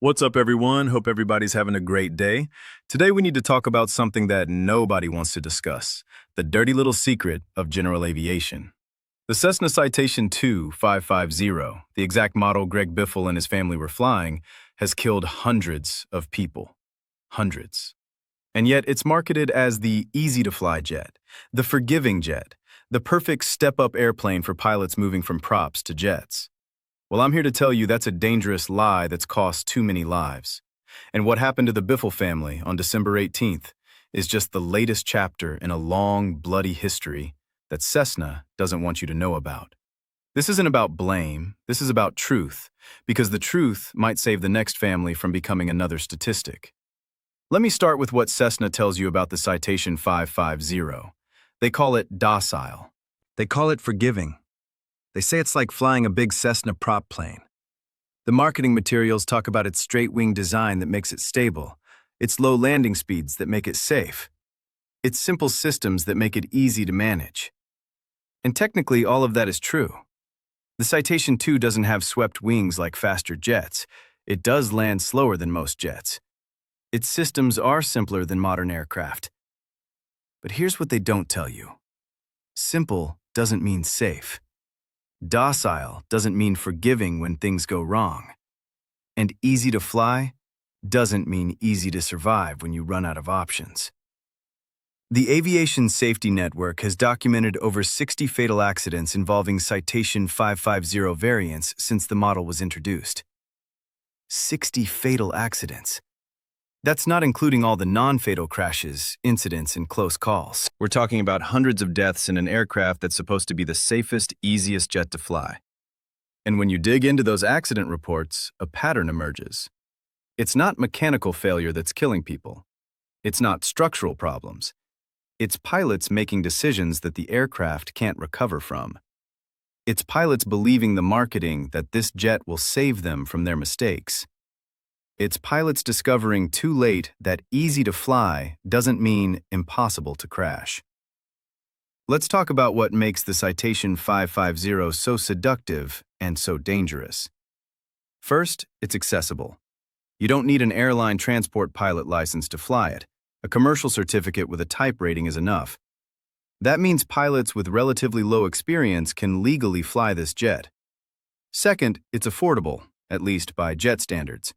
What's up, everyone? Hope everybody's having a great day. Today, we need to talk about something that nobody wants to discuss, the dirty little secret of general aviation. The Cessna Citation 550, the exact model Greg Biffle and his family were flying, has killed hundreds of people. Hundreds. And yet, it's marketed as the easy-to-fly jet, the forgiving jet, the perfect step-up airplane for pilots moving from props to jets. Well, I'm here to tell you that's a dangerous lie that's cost too many lives. And what happened to the Biffle family on December 18th is just the latest chapter in a long, bloody history that Cessna doesn't want you to know about. This isn't about blame, this is about truth, because the truth might save the next family from becoming another statistic. Let me start with what Cessna tells you about the Citation 550. They call it docile. They call it forgiving. They say it's like flying a big Cessna prop plane. The marketing materials talk about its straight-wing design that makes it stable, its low landing speeds that make it safe, its simple systems that make it easy to manage. And technically, all of that is true. The Citation 2 doesn't have swept wings like faster jets. It does land slower than most jets. Its systems are simpler than modern aircraft. But here's what they don't tell you. Simple doesn't mean safe. Docile doesn't mean forgiving when things go wrong. And easy to fly doesn't mean easy to survive when you run out of options. The Aviation Safety Network has documented over 60 fatal accidents involving Citation 550 variants since the model was introduced. 60 fatal accidents. That's not including all the non-fatal crashes, incidents, and close calls. We're talking about hundreds of deaths in an aircraft that's supposed to be the safest, easiest jet to fly. And when you dig into those accident reports, a pattern emerges. It's not mechanical failure that's killing people. It's not structural problems. It's pilots making decisions that the aircraft can't recover from. It's pilots believing the marketing that this jet will save them from their mistakes. It's pilots discovering too late that easy to fly doesn't mean impossible to crash. Let's talk about what makes the Citation 550 so seductive and so dangerous. First, it's accessible. You don't need an airline transport pilot license to fly it. A commercial certificate with a type rating is enough. That means pilots with relatively low experience can legally fly this jet. Second, it's affordable, at least by jet standards.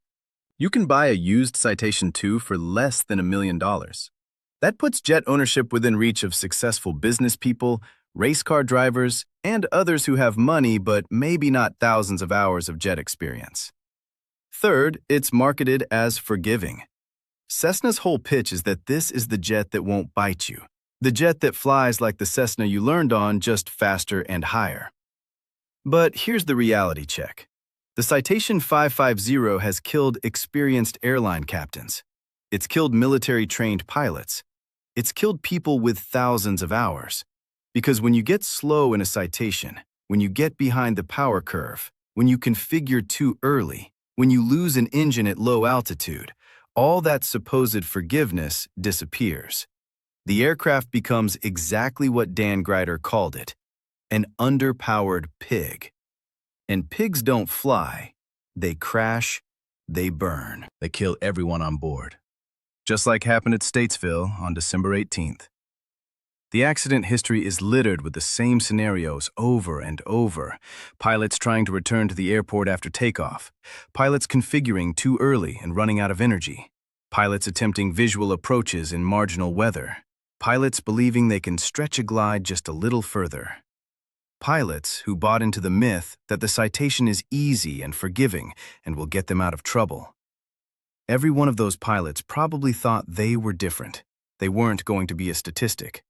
You can buy a used Citation 2 for less than $1 million. That puts jet ownership within reach of successful business people, race car drivers, and others who have money but maybe not thousands of hours of jet experience. Third, it's marketed as forgiving. Cessna's whole pitch is that this is the jet that won't bite you, the jet that flies like the Cessna you learned on, just faster and higher. But here's the reality check. The Citation 550 has killed experienced airline captains. It's killed military-trained pilots. It's killed people with thousands of hours. Because when you get slow in a Citation, when you get behind the power curve, when you configure too early, when you lose an engine at low altitude, all that supposed forgiveness disappears. The aircraft becomes exactly what Dan Greider called it, an underpowered pig. And pigs don't fly, they crash, they burn. They kill everyone on board. Just like happened at Statesville on December 18th. The accident history is littered with the same scenarios over and over. Pilots trying to return to the airport after takeoff. Pilots configuring too early and running out of energy. Pilots attempting visual approaches in marginal weather. Pilots believing they can stretch a glide just a little further. Pilots who bought into the myth that the Citation is easy and forgiving and will get them out of trouble. Every one of those pilots probably thought they were different. They weren't going to be a statistic.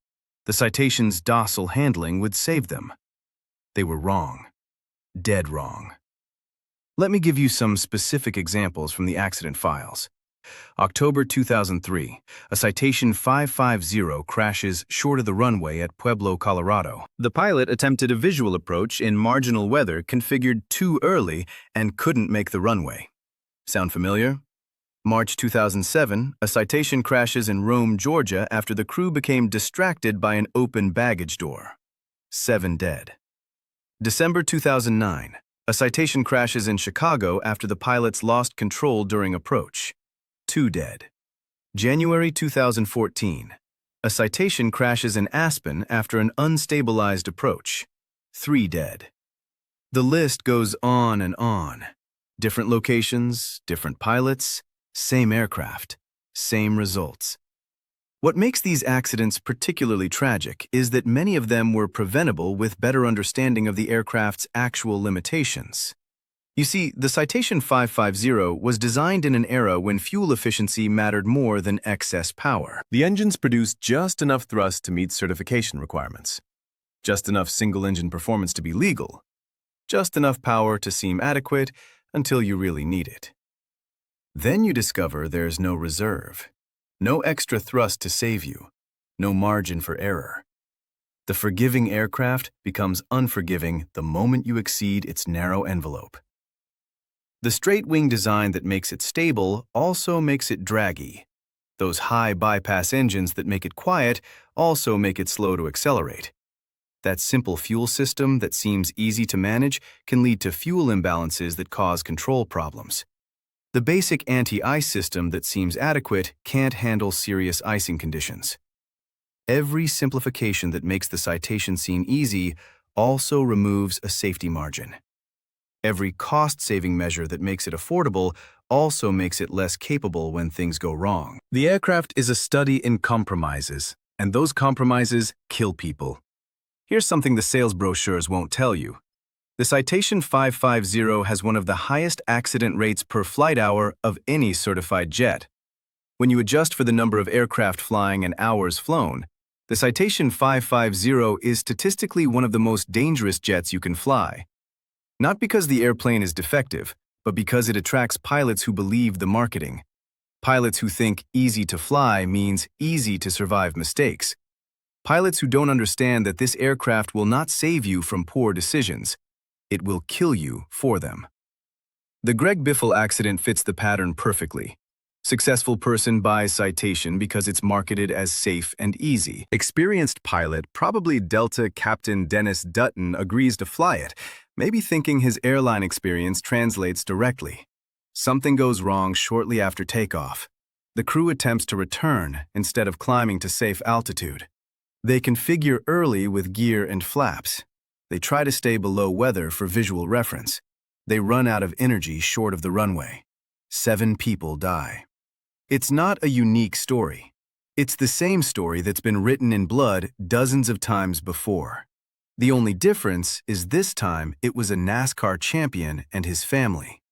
The Citation's docile handling would save them. They were wrong. Dead wrong. Let me give you some specific examples from the accident files. October 2003, a Citation 550 crashes short of the runway at Pueblo, Colorado. The pilot attempted a visual approach in marginal weather configured too early and couldn't make the runway. Sound familiar? March 2007, a Citation crashes in Rome, Georgia after the crew became distracted by an open baggage door. 7 dead. December 2009, A Citation crashes in Chicago after the pilots lost control during approach. 2 dead. January 2014. A Citation crashes in Aspen after an unstabilized approach. 3 dead. The list goes on and on. Different locations, different pilots, same aircraft, same results. What makes these accidents particularly tragic is that many of them were preventable with better understanding of the aircraft's actual limitations. You see, the Citation 550 was designed in an era when fuel efficiency mattered more than excess power. The engines produced just enough thrust to meet certification requirements, just enough single-engine performance to be legal, just enough power to seem adequate until you really need it. Then you discover there's no reserve, no extra thrust to save you, no margin for error. The forgiving aircraft becomes unforgiving the moment you exceed its narrow envelope. The straight-wing design that makes it stable also makes it draggy. Those high bypass engines that make it quiet also make it slow to accelerate. That simple fuel system that seems easy to manage can lead to fuel imbalances that cause control problems. The basic anti-ice system that seems adequate can't handle serious icing conditions. Every simplification that makes the Citation seem easy also removes a safety margin. Every cost-saving measure that makes it affordable also makes it less capable when things go wrong. The aircraft is a study in compromises, and those compromises kill people. Here's something the sales brochures won't tell you. The Citation 550 has one of the highest accident rates per flight hour of any certified jet. When you adjust for the number of aircraft flying and hours flown, the Citation 550 is statistically one of the most dangerous jets you can fly. Not because the airplane is defective, but because it attracts pilots who believe the marketing. Pilots who think easy to fly means easy to survive mistakes. Pilots who don't understand that this aircraft will not save you from poor decisions. It will kill you for them. The Greg Biffle accident fits the pattern perfectly. Successful person buys Citation because it's marketed as safe and easy. Experienced pilot, probably Delta Captain Dennis Dutton, agrees to fly it, maybe thinking his airline experience translates directly. Something goes wrong shortly after takeoff. The crew attempts to return instead of climbing to safe altitude. They configure early with gear and flaps. They try to stay below weather for visual reference. They run out of energy short of the runway. 7 people die. It's not a unique story. It's the same story that's been written in blood dozens of times before. The only difference is this time it was a NASCAR champion and his family.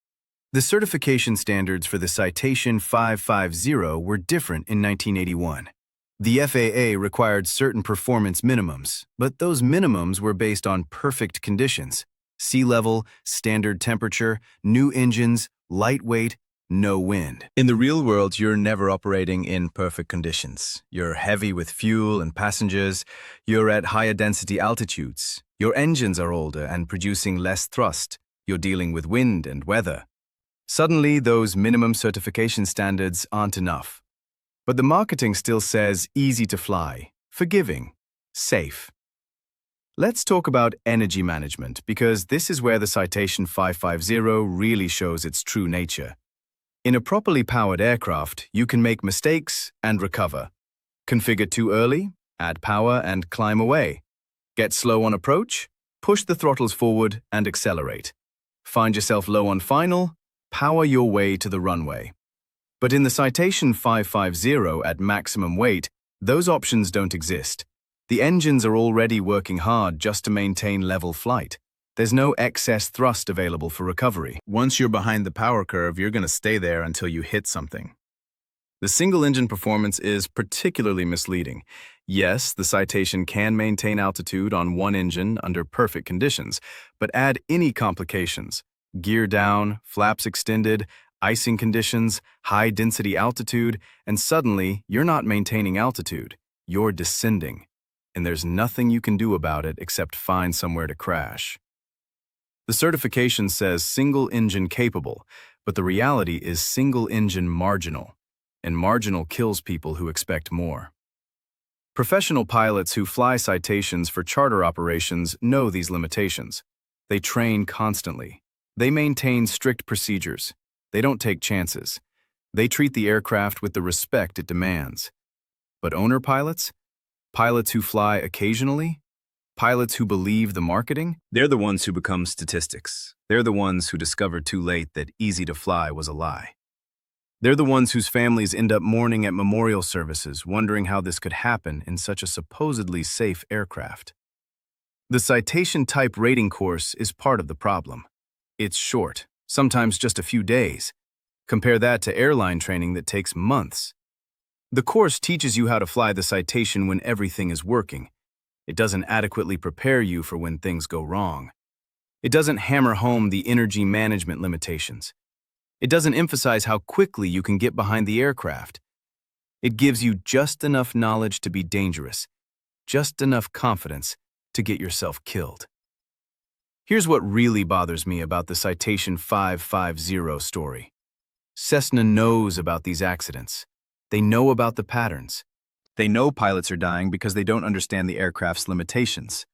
The certification standards for the Citation 550 were different in 1981. The FAA required certain performance minimums, but those minimums were based on perfect conditions: sea level, standard temperature, new engines, lightweight, no wind. In the real world, you're never operating in perfect conditions. You're heavy with fuel and passengers. You're at higher density altitudes. Your engines are older and producing less thrust. You're dealing with wind and weather. Suddenly, those minimum certification standards aren't enough. But the marketing still says easy to fly, forgiving, safe. Let's talk about energy management, because this is where the Citation 550 really shows its true nature. In a properly powered aircraft, you can make mistakes and recover. Configure too early, add power and climb away. Get slow on approach, push the throttles forward and accelerate. Find yourself low on final, power your way to the runway. But in the Citation 550 at maximum weight, those options don't exist. The engines are already working hard just to maintain level flight. There's no excess thrust available for recovery. Once you're behind the power curve, you're going to stay there until you hit something. The single-engine performance is particularly misleading. Yes, the Citation can maintain altitude on one engine under perfect conditions, but add any complications: gear down, flaps extended, icing conditions, high-density altitude, and suddenly you're not maintaining altitude. You're descending, and there's nothing you can do about it except find somewhere to crash. The certification says single-engine capable, but the reality is single-engine marginal, and marginal kills people who expect more. Professional pilots who fly Citations for charter operations know these limitations. They train constantly. They maintain strict procedures. They don't take chances. They treat the aircraft with the respect it demands. But owner pilots? Pilots who fly occasionally? Pilots who believe the marketing? They're the ones who become statistics. They're the ones who discover too late that easy to fly was a lie. They're the ones whose families end up mourning at memorial services, wondering how this could happen in such a supposedly safe aircraft. The citation type rating course is part of the problem. It's short, sometimes just a few days. Compare that to airline training that takes months. The course teaches you how to fly the citation when everything is working. It doesn't adequately prepare you for when things go wrong. It doesn't hammer home the energy management limitations. It doesn't emphasize how quickly you can get behind the aircraft. It gives you just enough knowledge to be dangerous, just enough confidence to get yourself killed. Here's what really bothers me about the Citation 550 story. Cessna knows about these accidents. They know about the patterns. They know pilots are dying because they don't understand the aircraft's limitations.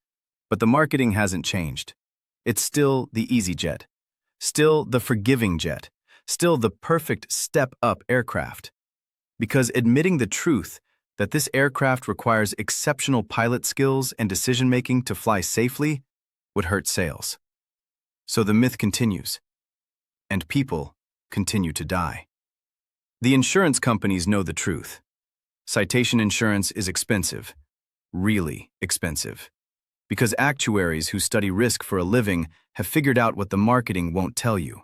But the marketing hasn't changed. It's still the easy jet, still the forgiving jet, still the perfect step-up aircraft. Because admitting the truth that this aircraft requires exceptional pilot skills and decision-making to fly safely would hurt sales. So the myth continues, and people continue to die. The insurance companies know the truth. Citation insurance is expensive, really expensive, because actuaries who study risk for a living have figured out what the marketing won't tell you.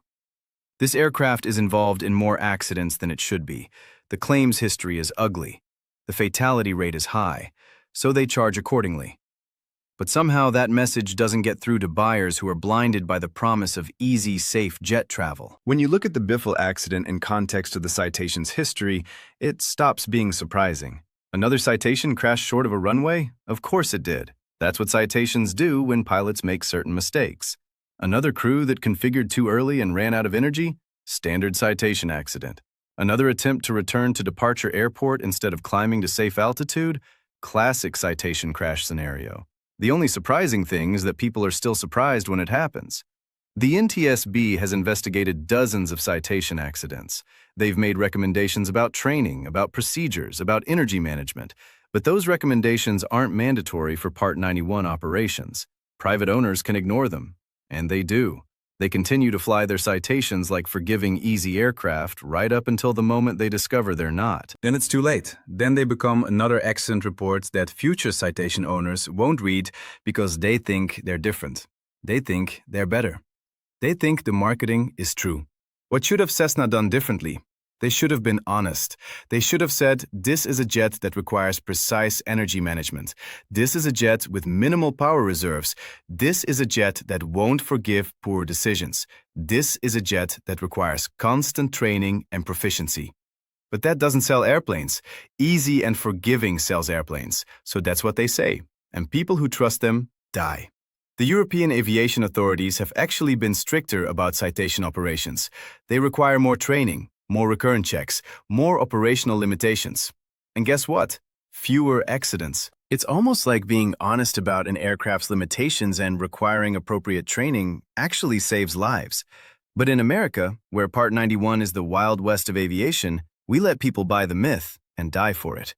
This aircraft is involved in more accidents than it should be. The claims history is ugly. The fatality rate is high, so they charge accordingly. But somehow that message doesn't get through to buyers who are blinded by the promise of easy, safe jet travel. When you look at the Biffle accident in context of the Citation's history, it stops being surprising. Another Citation crashed short of a runway? Of course it did. That's what Citations do when pilots make certain mistakes. Another crew that configured too early and ran out of energy? Standard Citation accident. Another attempt to return to departure airport instead of climbing to safe altitude? Classic Citation crash scenario. The only surprising thing is that people are still surprised when it happens. The NTSB has investigated dozens of Citation accidents. They've made recommendations about training, about procedures, about energy management, but those recommendations aren't mandatory for Part 91 operations. Private owners can ignore them, and they do. They continue to fly their Citations like forgiving, easy aircraft right up until the moment they discover they're not. Then it's too late. Then they become another accident report that future Citation owners won't read because they think they're different. They think they're better. They think the marketing is true. What should have Cessna done differently? They should have been honest. They should have said, this is a jet that requires precise energy management. This is a jet with minimal power reserves. This is a jet that won't forgive poor decisions. This is a jet that requires constant training and proficiency. But that doesn't sell airplanes. Easy and forgiving sells airplanes. So that's what they say. And people who trust them die. The European aviation authorities have actually been stricter about Citation operations. They require more training, more recurrent checks, more operational limitations. And guess what? Fewer accidents. It's almost like being honest about an aircraft's limitations and requiring appropriate training actually saves lives. But in America, where Part 91 is the Wild West of aviation, we let people buy the myth and die for it.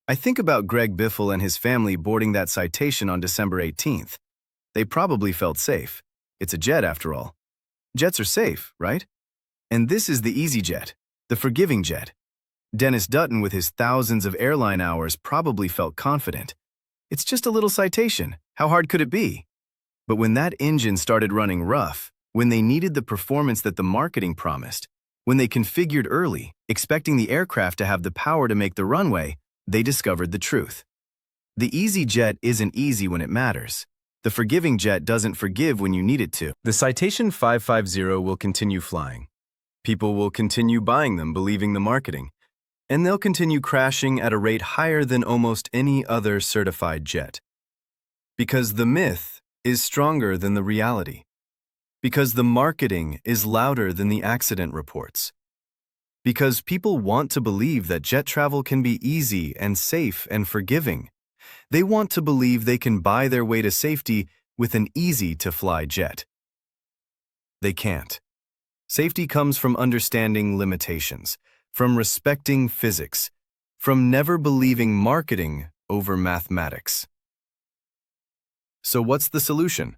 I think about Greg Biffle and his family boarding that Citation on December 18th. They probably felt safe. It's a jet after all. Jets are safe, right? And this is the easy jet, the forgiving jet. Dennis Dutton, with his thousands of airline hours, probably felt confident. It's just a little Citation. How hard could it be? But when that engine started running rough, when they needed the performance that the marketing promised, when they configured early, expecting the aircraft to have the power to make the runway, they discovered the truth. The easy jet isn't easy when it matters. The forgiving jet doesn't forgive when you need it to. The Citation 550 will continue flying. People will continue buying them, believing the marketing. And they'll continue crashing at a rate higher than almost any other certified jet. Because the myth is stronger than the reality. Because the marketing is louder than the accident reports. Because people want to believe that jet travel can be easy and safe and forgiving. They want to believe they can buy their way to safety with an easy-to-fly jet. They can't. Safety comes from understanding limitations, from respecting physics, from never believing marketing over mathematics. So what's the solution?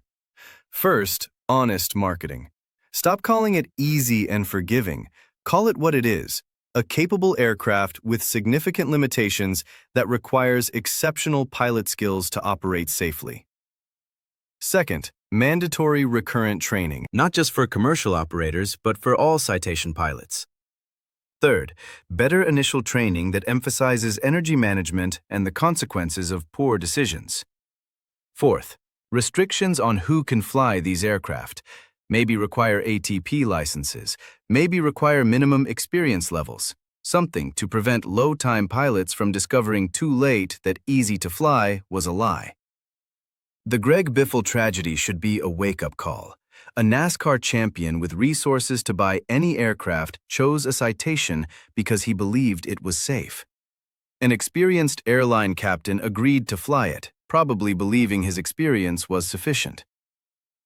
First, honest marketing. Stop calling it easy and forgiving. Call it what it is, a capable aircraft with significant limitations that requires exceptional pilot skills to operate safely. Second, mandatory recurrent training, not just for commercial operators, but for all Citation pilots. Third, better initial training that emphasizes energy management and the consequences of poor decisions. Fourth, restrictions on who can fly these aircraft. Maybe require ATP licenses, maybe require minimum experience levels, something to prevent low-time pilots from discovering too late that easy to fly was a lie. The Greg Biffle tragedy should be a wake-up call. A NASCAR champion with resources to buy any aircraft chose a Citation because he believed it was safe. An experienced airline captain agreed to fly it, probably believing his experience was sufficient.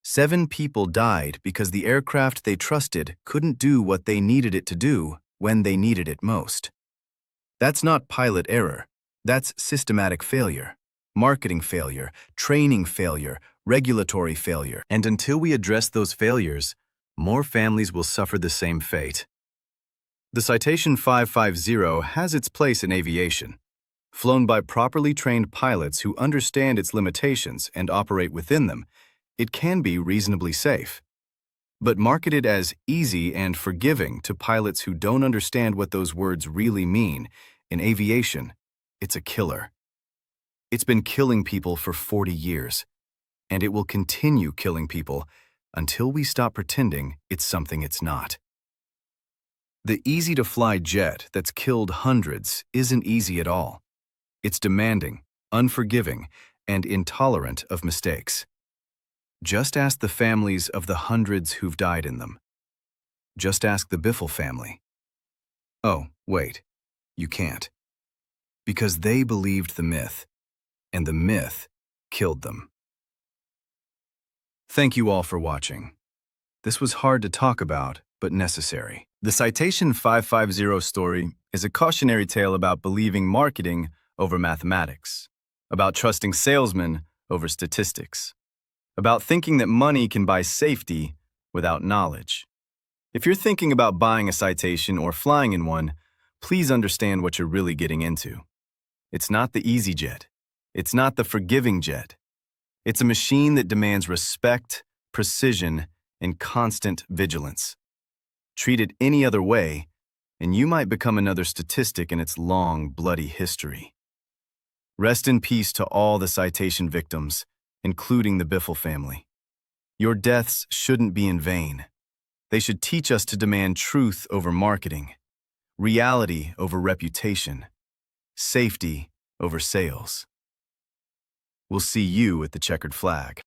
7 people died because the aircraft they trusted couldn't do what they needed it to do when they needed it most. That's not pilot error. That's systematic failure, marketing failure, training failure, regulatory failure. And until we address those failures, more families will suffer the same fate. The Citation 550 has its place in aviation. Flown by properly trained pilots who understand its limitations and operate within them, it can be reasonably safe. But marketed as easy and forgiving to pilots who don't understand what those words really mean, in aviation, it's a killer. It's been killing people for 40 years, and it will continue killing people until we stop pretending it's something it's not. The easy-to-fly jet that's killed hundreds isn't easy at all. It's demanding, unforgiving, and intolerant of mistakes. Just ask the families of the hundreds who've died in them. Just ask the Biffle family. Oh, wait, you can't. Because they believed the myth, and the myth killed them. Thank you all for watching. This was hard to talk about, but necessary. The Citation 550 story is a cautionary tale about believing marketing over mathematics, about trusting salesmen over statistics, about thinking that money can buy safety without knowledge. If you're thinking about buying a Citation or flying in one, please understand what you're really getting into. It's not the easy jet. It's not the forgiving jet. It's a machine that demands respect, precision, and constant vigilance. Treat it any other way, and you might become another statistic in its long, bloody history. Rest in peace to all the Citation victims, including the Biffle family. Your deaths shouldn't be in vain. They should teach us to demand truth over marketing, reality over reputation, safety over sales. We'll see you at the checkered flag.